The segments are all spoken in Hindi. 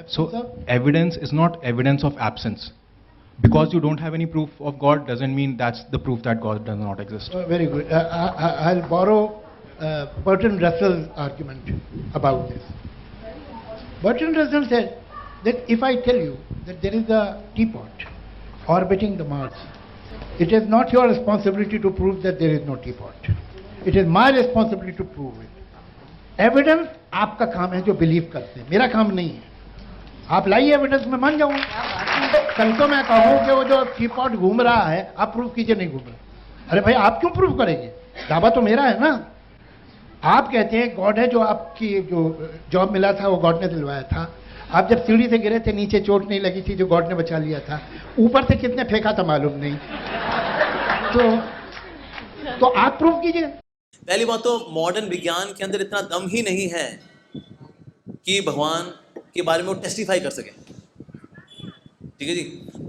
So evidence is not evidence of absence. Because you don't have any proof of God doesn't mean that's the proof that God does not exist. Very good. I'll borrow Bertrand Russell's argument about this. Bertrand Russell said that if I tell you that there is a teapot orbiting the Mars, it is not your responsibility to prove that there is no teapot. It is my responsibility to prove it. Evidence आपका काम है जो बिलीव करते हैं, मेरा काम नहीं है. आप लाइए एविडेंस, में मान जाऊंगा. कल को मैं कहूं कि वो जो टीपॉट घूम रहा है, आप प्रूव कीजिए नहीं घूम रहा. अरे भाई आप क्यों प्रूव करेंगे? दावा तो मेरा है ना. आप कहते हैं गॉड है, जो आपकी जो जॉब मिला था वो गॉड ने दिलवाया था. आप जब सीढ़ी से गिरे थे नीचे चोट नहीं लगी थी, जो गॉड ने बचा लिया था. ऊपर से कितने फेंका था मालूम नहीं. तो आप प्रूव कीजिए. पहली बात तो मॉडर्न विज्ञान के अंदर इतना दम ही नहीं है कि भगवान के बारे में वो टेस्टिफाई कर सके. ठीक है जी.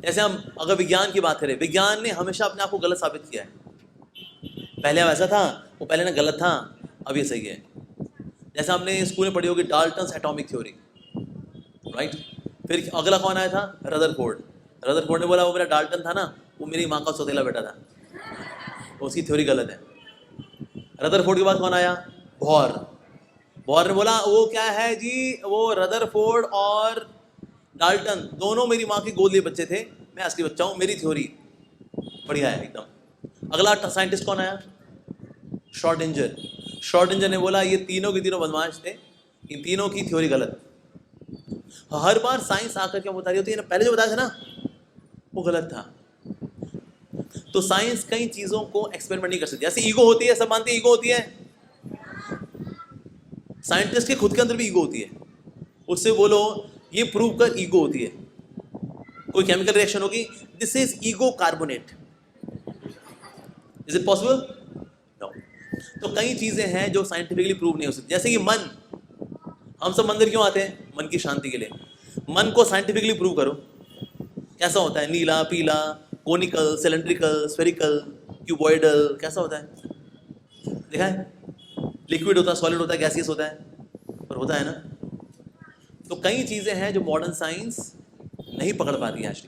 जैसे हम अगर विज्ञान की बात करें, विज्ञान ने हमेशा अपने आप को गलत साबित किया है. पहले वैसा था, वो पहले ना गलत था, अब ये सही है. जैसे आपने स्कूल में पढ़ी होगी डाल्टन्स एटॉमिक थ्योरी, राइट. फिर अगला कौन आया था? रदरफोर्ड. रदरफोर्ड ने बोला वो मेरा डाल्टन था ना, वो मेरी माँ का सौतेला बेटा था, उसकी थ्योरी गलत है. रदरफोर्ड के बाद कौन आया? बोर. बोर ने बोला वो क्या है जी, वो रदरफोर्ड और डाल्टन दोनों मेरी माँ के गोद लिए बच्चे थे, मैं असली बच्चा हूँ, मेरी थ्योरी बढ़िया है एकदम. अगला साइंटिस्ट कौन आया? श्रोडिंगर. श्रोडिंगर ने बोला ये तीनों के तीनों बदमाश थे, इन तीनों की थ्योरी गलत. हर बार साइंस आकर क्या बता रही होती है, पहले जो बताया था ना वो गलत था. तो साइंस कई चीजों को एक्सपेरिमेंट नहीं कर सकती. जैसे ईगो होती है, सब मानते हैं ईगो होती है. साइंटिस्ट के खुद के अंदर भी ईगो होती है. उससे बोलो ये प्रूव कर ईगो होती है, कोई केमिकल रिएक्शन होगी, this is ego carbonate. Is it possible? No. तो कई चीजें हैं जो साइंटिफिकली प्रूव नहीं हो सकती. जैसे कि मन, हम सब मंदिर क्यों आते हैं? मन की शांति के लिए. मन को साइंटिफिकली प्रूव करो, कैसा होता है? नीला, पीला, कोनिकल, सिलेंड्रिकल, स्फेरिकल, क्यूबॉइडल, कैसा होता है? देखा है? लिक्विड होता है, सॉलिड होता है, गैसियस होता है, पर होता है ना. तो कई चीजें हैं जो मॉडर्न साइंस नहीं पकड़ पाती है आज.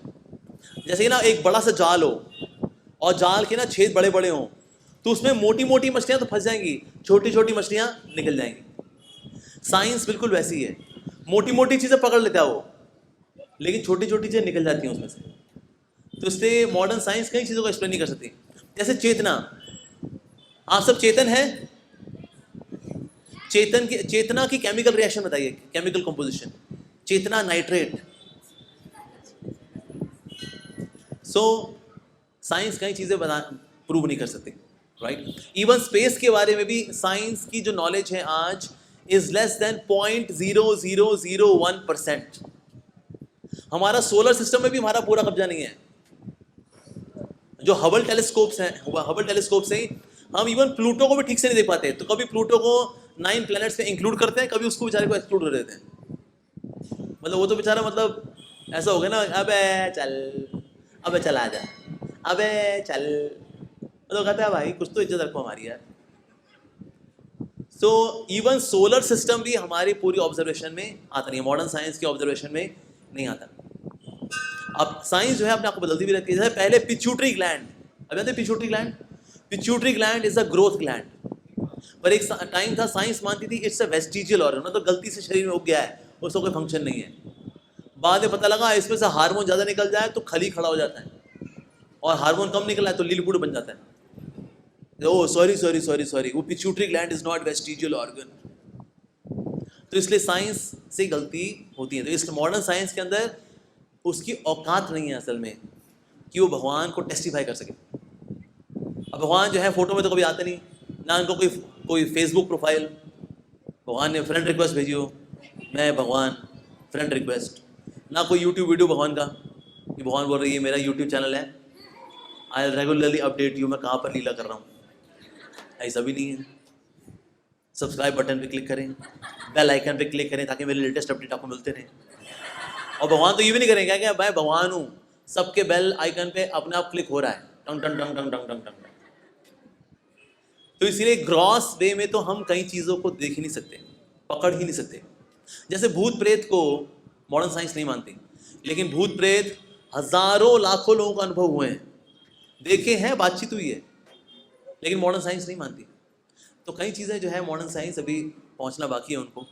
जैसे ना एक बड़ा सा जाल हो और जाल के ना छेद बड़े बड़े हों, तो उसमें मोटी मोटी मछलियां तो फंस जाएंगी, छोटी छोटी मछलियां निकल जाएंगी. साइंस बिल्कुल वैसी है. मोटी मोटी चीजें पकड़ लेता है वो, लेकिन छोटी छोटी चीजें निकल जाती हैं उसमें से. तो इसलिए मॉडर्न साइंस कई चीजों को एक्सप्लेन नहीं कर सकती. जैसे चेतना, आप सब चेतन है. चेतना की केमिकल रिएक्शन बताइए, केमिकल कंपोजिशन. चेतना नाइट्रेट. सो साइंस कई चीजें प्रूव नहीं कर सकती, राइट. इवन स्पेस के बारे में भी साइंस की जो नॉलेज है आज इज लेस देन 0.0001%. हमारा सोलर सिस्टम में भी हमारा पूरा कब्जा नहीं है. जो हबल टेलीस्कोप्स हैं, हबल टेलीस्कोप से ही हम इवन प्लूटो को भी ठीक से नहीं देख पाते. तो कभी प्लूटो को 9 प्लैनेट्स में इंक्लूड करते हैं, कभी उसको बेचारे को एक्सक्लूड कर देते हैं. मतलब वो तो बेचारा मतलब ऐसा हो गया ना, अबे चल, अबे चल आ जा, अबे चल. मतलब कहता है भाई कुछ तो इज्जत रखो हमारी यार. सो इवन सोलर सिस्टम भी हमारी पूरी ऑब्जर्वेशन में आता नहीं है, मॉडर्न साइंस की ऑब्जर्वेशन में नहीं आता. अब साइंस जो है अपने आप को बदलती भी रहती है. जैसे पहले पिट्यूटरी ग्लैंड, अब जानते हैं pituitary gland? Pituitary gland is a growth gland. पर एक टाइम था साइंस मानती थी इट्स अ वेस्टिजियल ऑर्गन, मतलब गलती से शरीर में उग गया है, उसका कोई फंक्शन नहीं है. बाद में पता लगा इसमें से हार्मोन ज़्यादा निकल जाए तो खली खड़ा हो जाता है, और हार्मोन कम निकला है तो लिलपुट बन जाता है. ओ सॉरी, वो pituitary gland is not vestigial organ. तो इसलिए साइंस से गलती होती है. तो इस मॉडर्न साइंस के अंदर उसकी औकात नहीं है असल में कि वो भगवान को टेस्टिफाई कर सके. अब भगवान जो है फोटो में तो कभी आते नहीं ना, उनको कोई फेसबुक प्रोफाइल, भगवान ने फ्रेंड रिक्वेस्ट भेजी हो, मैं भगवान फ्रेंड रिक्वेस्ट, ना कोई यूट्यूब वीडियो भगवान का कि भगवान बोल रही है मेरा यूट्यूब चैनल है, आई रेगुलरली अपडेट यू, मैं कहाँ पर लीला कर रहा हूँ. ऐसा भी नहीं है. सब्सक्राइब बटन पे क्लिक करें, बेल आइकन पे क्लिक करें ताकि मेरे लेटेस्ट अपडेट आपको मिलते रहें. और भगवान तो ये भी नहीं करेंगे क्या मैं भगवान हूँ, सबके बेल आइकन पे अपने आप क्लिक हो रहा है, टंग टंग टंग टंग टंग टंग टंग. तो इसीलिए ग्रॉस वे में तो हम कई चीज़ों को देख ही नहीं सकते, पकड़ ही नहीं सकते. जैसे भूत प्रेत को मॉडर्न साइंस नहीं मानती, लेकिन भूत प्रेत हजारों लाखों लोगों का अनुभव हुए हैं, देखे हैं, बातचीत हुई है, लेकिन मॉडर्न साइंस नहीं मानती। तो कई चीज़ें जो है मॉडर्न साइंस अभी पहुंचना बाकी है उनको।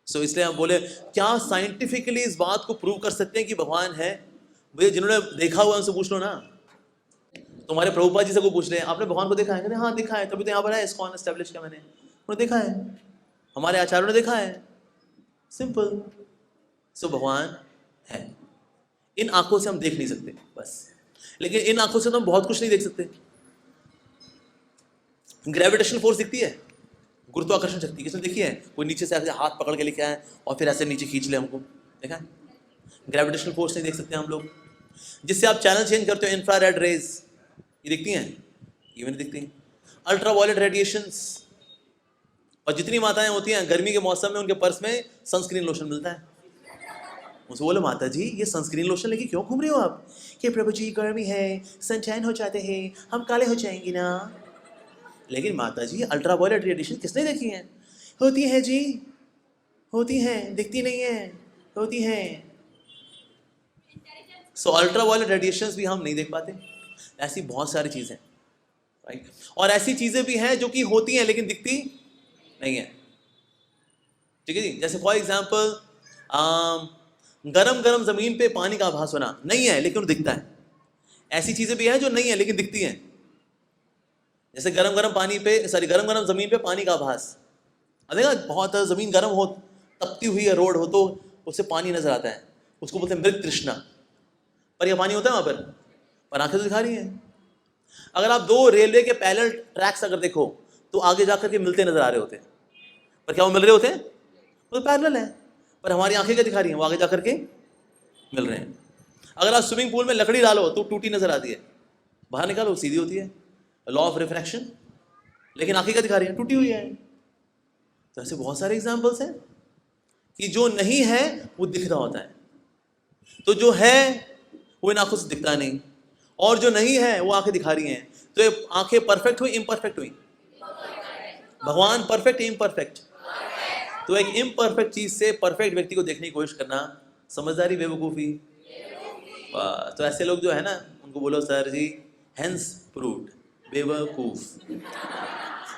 सो इसलिए हम बोले क्या साइंटिफिकली इस बात को प्रूव कर सकते हैं कि भगवान है? भैया जिन्होंने देखा हुआ उनसे पूछ लो ना। तुम्हारे प्रभुपाद जी से को पूछ रहे हैं आपने भगवान को देखा है? कहते हाँ देखा है, तभी तो यहाँ पर है इस्कॉन एस्टेब्लिश किया मैंने, उन्होंने देखा है, हमारे आचार्यों ने देखा है, सिंपल। सो भगवान है, इन आंखों से हम देख नहीं सकते बस, लेकिन इन आंखों से तो हम बहुत कुछ नहीं देख सकते। ग्रेविटेशनल फोर्स दिखती है, गुरुत्वाकर्षण शक्ति, किसने देखी है? कोई नीचे से ऐसे हाथ पकड़ के लेके आए और फिर ऐसे नीचे खींच ले हमको, देखा है? ग्रेविटेशनल फोर्स नहीं देख सकते हम लोग। जिससे आप चैनल चेंज करते हो, इंफ्रारेड रेज, ये दिखती हैं? ये भी नहीं दिखती। अल्ट्रा वायलेट रेडिएशंस, और जितनी माताएं होती हैं गर्मी के मौसम में उनके पर्स में सनस्क्रीन लोशन मिलता है। मुझे बोले माता जी ये सनस्क्रीन लोशन लेके क्यों घूम रहे हो आप? कि प्रभु जी गर्मी है, सनटैन हो जाते हैं, हम काले हो जाएंगे ना। लेकिन माता जी अल्ट्रा वायलेट रेडिएशन किसने देखी है? होती है जी, होती है, दिखती नहीं है, होती है। सो अल्ट्रा वायलेट रेडिएशंस भी हम नहीं देख पाते। ऐसी बहुत सारी चीज़ें, राइट? और ऐसी चीज़ें भी हैं जो कि होती हैं लेकिन दिखती नहीं है, ठीक है जी? जैसे फॉर एग्जाम्पल गरम गरम ज़मीन पे पानी का आभास होना नहीं है लेकिन दिखता है। ऐसी चीज़ें भी हैं जो नहीं है लेकिन दिखती हैं, जैसे गरम गरम ज़मीन पे पानी का आभास। देखा बहुत ज़मीन गर्म हो, तपती हुई है रोड हो तो उससे पानी नजर आता है, उसको बोलते हैं मृग तृष्णा। पर यह पानी होता है वहाँ पर आंखें तो दिखा रही हैं। अगर आप दो रेलवे के पैरेलल ट्रैक्स अगर देखो तो आगे जाकर के मिलते नजर आ रहे होते हैं, पर क्या वो मिल रहे होते हैं? वो तो पैरेलल है, पर हमारी आंखें क्या दिखा रही हैं? वो आगे जाकर के मिल रहे हैं। अगर आप स्विमिंग पूल में लकड़ी डालो तो टूटी नजर आती है, बाहर निकालो सीधी होती है, लॉ ऑफ रिफ्रैक्शन, लेकिन आंखें क्या दिखा रही हैं? टूटी हुई है। तो ऐसे बहुत सारे एग्जाम्पल्स हैं कि जो नहीं है वो दिख रहा होता है, तो जो है वो इन आंखों से दिखता नहीं, और जो नहीं है वो आंखें दिखा रही हैं। तो ये आंखें परफेक्ट हुई इम्परफेक्ट हुई? भगवान परफेक्ट इम्परफेक्ट? तो एक इम्परफेक्ट चीज से परफेक्ट व्यक्ति को देखने की कोशिश करना समझदारी बेवकूफ़ी। तो ऐसे लोग जो है ना उनको बोलो सर जी हैंस प्रूव्ड बेवकूफ।